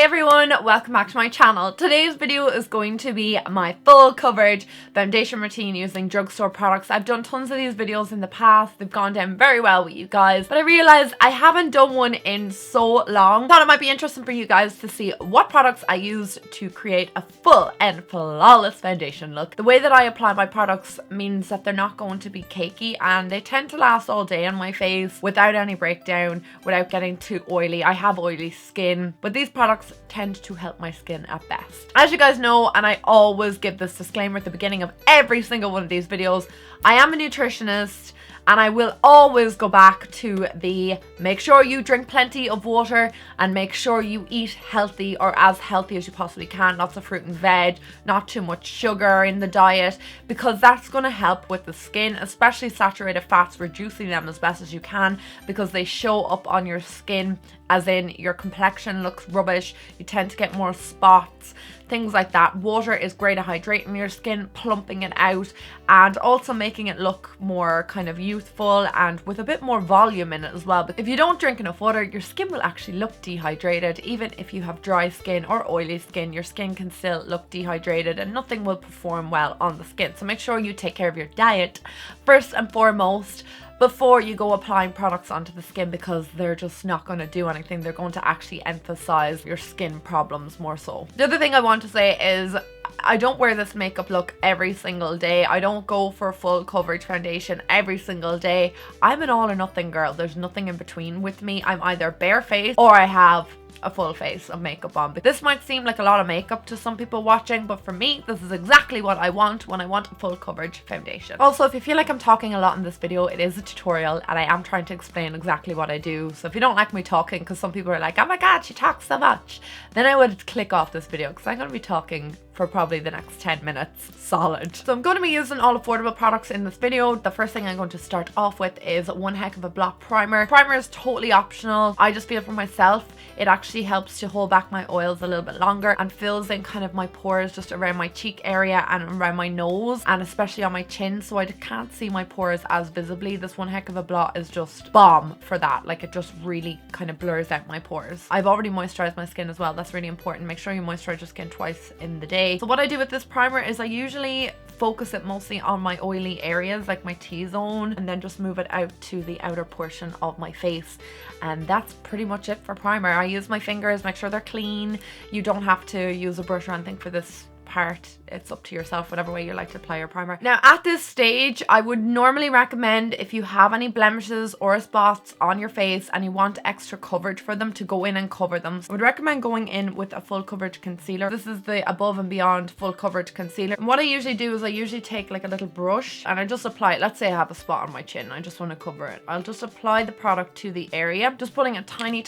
everyone, welcome back to my channel. Today's video is going to be my full coverage foundation routine using drugstore products. I've done tons of these videos in the past. They've gone down very well with you guys, but I realized I haven't done one in so long. Thought it might be interesting for you guys to see what products I use to create a full and flawless foundation look. The way that I apply my products means that they're not going to be cakey, and they tend to last all day on my face without any breakdown, without getting too oily. I have oily skin, but these products tend to help my skin at best. As you guys know, and I always give this disclaimer at the beginning of every single one of these videos, I am a nutritionist, and I will always go back to the make sure you drink plenty of water and make sure you eat healthy, or as healthy as you possibly can. Lots of fruit and veg, not too much sugar in the diet, because that's going to help with the skin, especially saturated fats, reducing them as best as you can, because they show up on your skin, as in your complexion looks rubbish, you tend to get more spots, things like that. Water is great at hydrating your skin, plumping it out, and also making it look more kind of youthful and with a bit more volume in it as well. But if you don't drink enough water, your skin will actually look dehydrated. Even if you have dry skin or oily skin, your skin can still look dehydrated and nothing will perform well on the skin. So make sure you take care of your diet first and foremost before you go applying products onto the skin, because they're just not going to do anything. They're going to actually emphasize your skin problems more so. The other thing I want to say is I don't wear this makeup look every single day. I don't go for full coverage foundation every single day. I'm an all or nothing girl. There's nothing in between with me. I'm either barefaced or I have a full face of makeup on. But this might seem like a lot of makeup to some people watching, but for me, this is exactly what I want when I want a full coverage foundation. Also, if you feel like I'm talking a lot in this video, it is a tutorial and I am trying to explain exactly what I do. So if you don't like me talking, because some people are like, oh my god, she talks so much, then I would click off this video, because I'm going to be talking for probably the next 10 minutes solid. So I'm going to be using all affordable products in this video. The first thing I'm going to start off with is One Heck of a Blot Primer. Primer is totally optional. I just feel for myself it actually helps to hold back my oils a little bit longer and fills in kind of my pores just around my cheek area and around my nose, and especially on my chin, so I can't see my pores as visibly. This One Heck of a Blot is just bomb for that. Like, it just really kind of blurs out my pores. I've already moisturized my skin as well. That's really important. Make sure you moisturize your skin twice in the day. So what I do with this primer is I usually focus it mostly on my oily areas like my T-zone, and then just move it out to the outer portion of my face, and that's pretty much it for primer. I use my fingers, make sure they're clean. You don't have to use a brush or anything for this part. It's up to yourself, whatever way you like to apply your primer. Now at this stage, I would normally recommend, if you have any blemishes or spots on your face and you want extra coverage for them, to go in and cover them. So I would recommend going in with a full coverage concealer. This is the Above and Beyond full coverage concealer. And what I usually do is I usually take like a little brush and I just apply it. Let's say I have a spot on my chin, I just want to cover it. I'll just apply the product to the area, just putting a tiny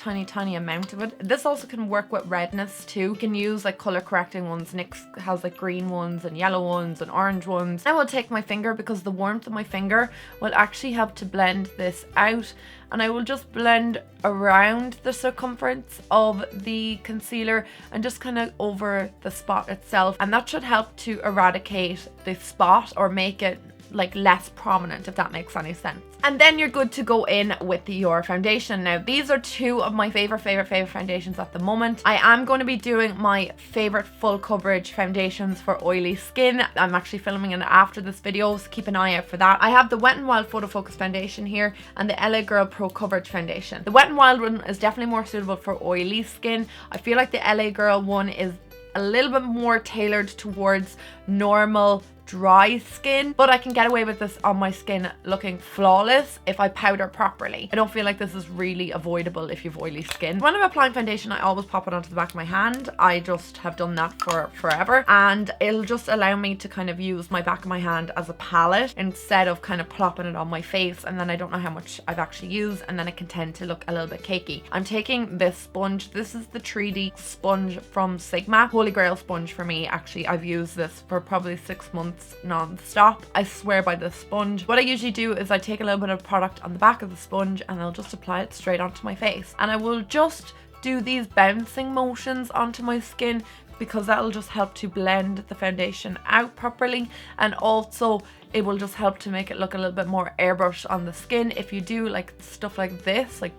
amount of it. This also can work with redness too. You can use like color correcting ones. NYX has like green ones and yellow ones and orange ones. I will take my finger, because the warmth of my finger will actually help to blend this out, and I will just blend around the circumference of the concealer and just kind of over the spot itself, and that should help to eradicate the spot or make it like less prominent, if that makes any sense. And then you're good to go in with your foundation. Now these are two of my favorite foundations at the moment. I am going to be doing my favorite full coverage foundations for oily skin. I'm actually filming it after this video, so keep an eye out for that. I have the Wet n Wild Photo Focus foundation here and the LA Girl Pro Coverage foundation. The Wet n Wild one is definitely more suitable for oily skin. I feel like the LA Girl one is a little bit more tailored towards normal dry skin, but I can get away with this on my skin looking flawless if I powder properly. I don't feel like this is really avoidable if you've oily skin. When I'm applying foundation, I always pop it onto the back of my hand. I just have done that for forever, and it'll just allow me to kind of use my back of my hand as a palette instead of kind of plopping it on my face, and then I don't know how much I've actually used, and then it can tend to look a little bit cakey. I'm taking this sponge. This is the 3D sponge from Sigma. Holy grail sponge for me. Actually, I've used this for probably 6 months non-stop. I swear by this sponge. What I usually do is I take a little bit of product on the back of the sponge and I'll just apply it straight onto my face, and I will just do these bouncing motions onto my skin, because that'll just help to blend the foundation out properly, and also it will just help to make it look a little bit more airbrushed on the skin. If you do like stuff like this, like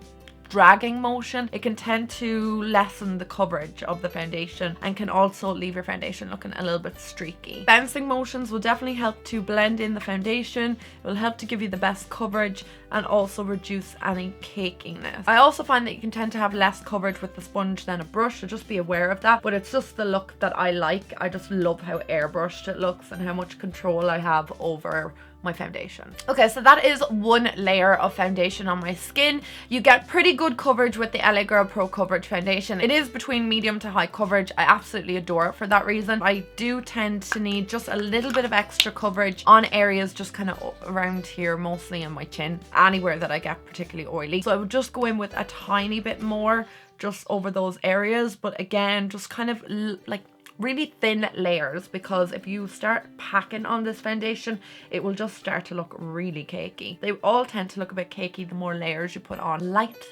dragging motion, it can tend to lessen the coverage of the foundation and can also leave your foundation looking a little bit streaky. Bouncing motions will definitely help to blend in the foundation. It will help to give you the best coverage and also reduce any cakiness. I also find that you can tend to have less coverage with the sponge than a brush, so just be aware of that, but it's just the look that I like. I just love how airbrushed it looks and how much control I have over my foundation. Okay, so that is one layer of foundation on my skin. You get pretty good coverage with the LA Girl Pro Coverage Foundation. It is between medium to high coverage. I absolutely adore it for that reason. I do tend to need just a little bit of extra coverage on areas just kind of around here, mostly in my chin, anywhere that I get particularly oily. So I would just go in with a tiny bit more just over those areas, but again, just kind of like really thin layers, because if you start packing on this foundation, it will just start to look really cakey. They all tend to look a bit cakey the more layers you put on. Light,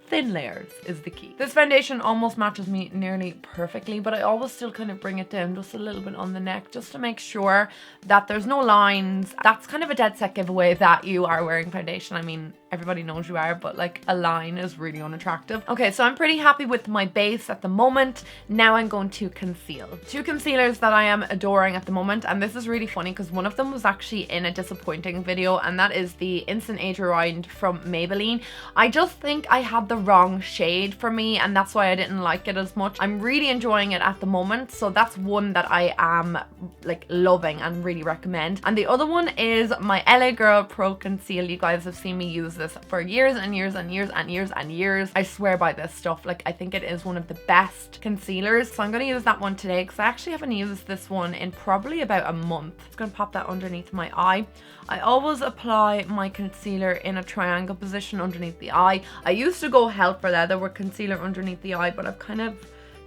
thin layers is the key. This foundation almost matches me nearly perfectly, but I always still kind of bring it down just a little bit on the neck just to make sure that there's no lines. That's kind of a dead set giveaway that you are wearing foundation. I mean, everybody knows you are, but like a line is really unattractive. Okay, so I'm pretty happy with my base at the moment. Now I'm going to conceal. Two concealers that I am adoring at the moment, and this is really funny because one of them was actually in a disappointing video, and that is the Instant Age Rewind from Maybelline. I just think I had the wrong shade for me, and that's why I didn't like it as much. I'm really enjoying it at the moment, so that's one that I am like loving and really recommend. And the other one is my LA Girl Pro Conceal. You guys have seen me use this for years and years and years and years and years. I swear by this stuff. Like, I think it is one of the best concealers, so I'm going to use that one today because I actually haven't used this one in probably about a month. It's going to pop that underneath my eye. I always apply my concealer in a triangle position underneath the eye. I used to go hell for leather with concealer underneath the eye, but I've kind of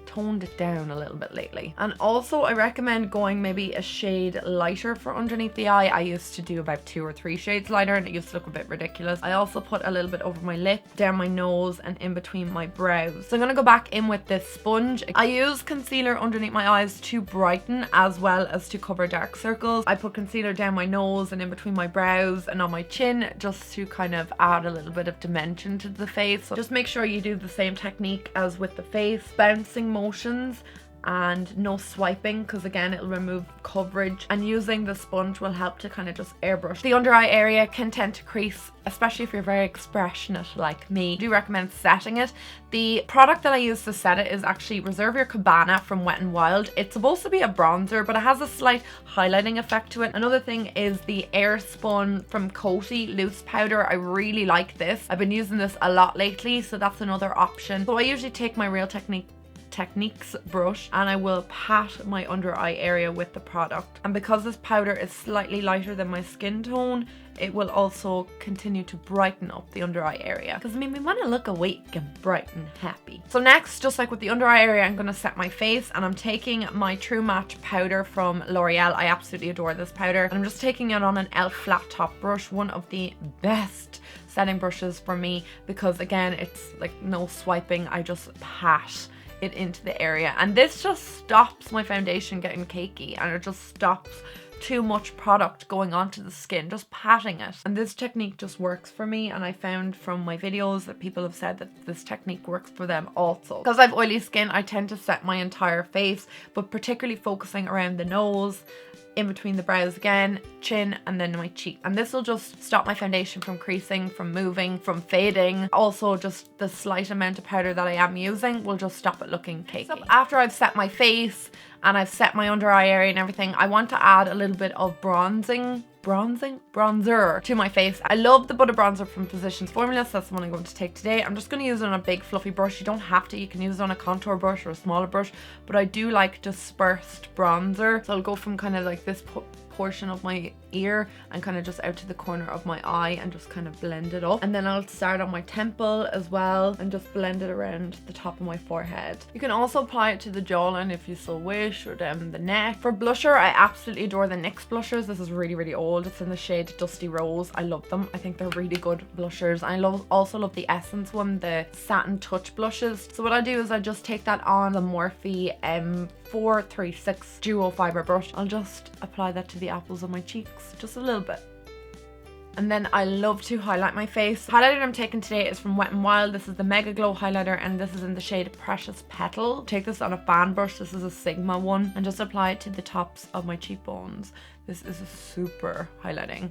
toned it down a little bit lately. And also I recommend going maybe a shade lighter for underneath the eye. I used to do about 2 or 3 shades lighter and it used to look a bit ridiculous. I also put a little bit over my lip, down my nose and in between my brows. So I'm gonna go back in with this sponge. I use concealer underneath my eyes to brighten as well as to cover dark circles. I put concealer down my nose and in between my brows and on my chin just to kind of add a little bit of dimension to the face. So just make sure you do the same technique as with the face, bouncing motions and no swiping, because again it'll remove coverage, and using the sponge will help to kind of just airbrush. The under eye area can tend to crease, especially if you're very expressionate like me. I do recommend setting it. The product that I use to set it is actually Reserve Your Cabana from Wet n Wild. It's supposed to be a bronzer, but it has a slight highlighting effect to it. Another thing is the Airspun from Coty loose powder. I really like this. I've been using this a lot lately, so that's another option. So I usually take my Real Techniques brush and I will pat my under eye area with the product, and because this powder is slightly lighter than my skin tone, it will also continue to brighten up the under eye area, because I mean, we want to look awake and bright and happy. So next, just like with the under eye area, I'm going to set my face, and I'm taking my True Match powder from L'Oreal. I absolutely adore this powder, and I'm just taking it on an e.l.f. flat top brush, one of the best setting brushes for me, because again, it's like no swiping. I just pat it into the area, and this just stops my foundation getting cakey, and it just stops too much product going onto the skin, just patting it. And this technique just works for me, and I found from my videos that people have said that this technique works for them also. Because I have oily skin, I tend to set my entire face, but particularly focusing around the nose, in between the brows again, chin, and then my cheek. And this will just stop my foundation from creasing, from moving, from fading. Also, just the slight amount of powder that I am using will just stop it looking cakey. So after I've set my face and I've set my under eye area and everything, I want to add a little bit of bronzer to my face. I love the butter bronzer from Physicians Formula, so that's the one I'm going to take today. I'm just going to use it on a big fluffy brush. You don't have to, you can use it on a contour brush or a smaller brush, but I do like dispersed bronzer. So I'll go from kind of like this portion of my ear and kind of just out to the corner of my eye and just kind of blend it up. And then I'll start on my temple as well and just blend it around the top of my forehead. You can also apply it to the jawline if you so wish, or down the neck. For blusher, I absolutely adore the NYX blushers. This is really, really old. It's in the shade Dusty Rose. I love them. I think they're really good blushers. I also love the Essence one, the Satin Touch blushes. So what I do is I just take that on the Morphe M436 Duo Fiber brush. I'll just apply that to the apples of my cheeks, just a little bit. And then I love to highlight my face. The highlighter I'm taking today is from Wet n Wild. This is the Mega Glow highlighter and this is in the shade Precious Petal. Take this on a fan brush. This is a Sigma one and just apply it to the tops of my cheekbones. This is a super highlighter.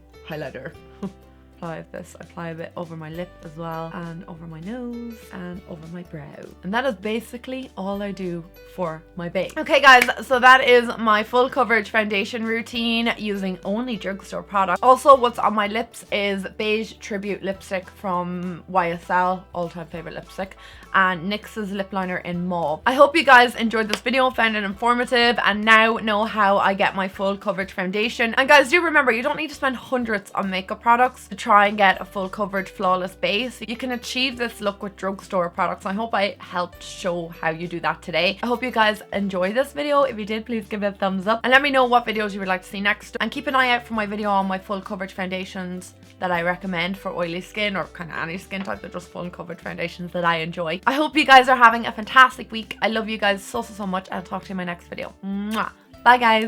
Apply a bit over my lip as well and over my nose and over my brow. And that is basically all I do for my base. Okay guys, so that is my full coverage foundation routine using only drugstore products. Also what's on my lips is Beige Tribute lipstick from YSL, all-time favorite lipstick, and NYX's lip liner in Mauve. I hope you guys enjoyed this video, found it informative, and now know how I get my full coverage foundation. And guys, do remember, you don't need to spend hundreds on makeup products to try and get a full coverage flawless base. You can achieve this look with drugstore products. I hope I helped show how you do that today. I hope you guys enjoyed this video. If you did, please give it a thumbs up and let me know what videos you would like to see next, and keep an eye out for my video on my full coverage foundations that I recommend for oily skin or kind of any skin type. They're just full coverage foundations that I enjoy. I hope you guys are having a fantastic week. I love you guys so much, and I'll talk to you in my next video. Mwah. Bye guys.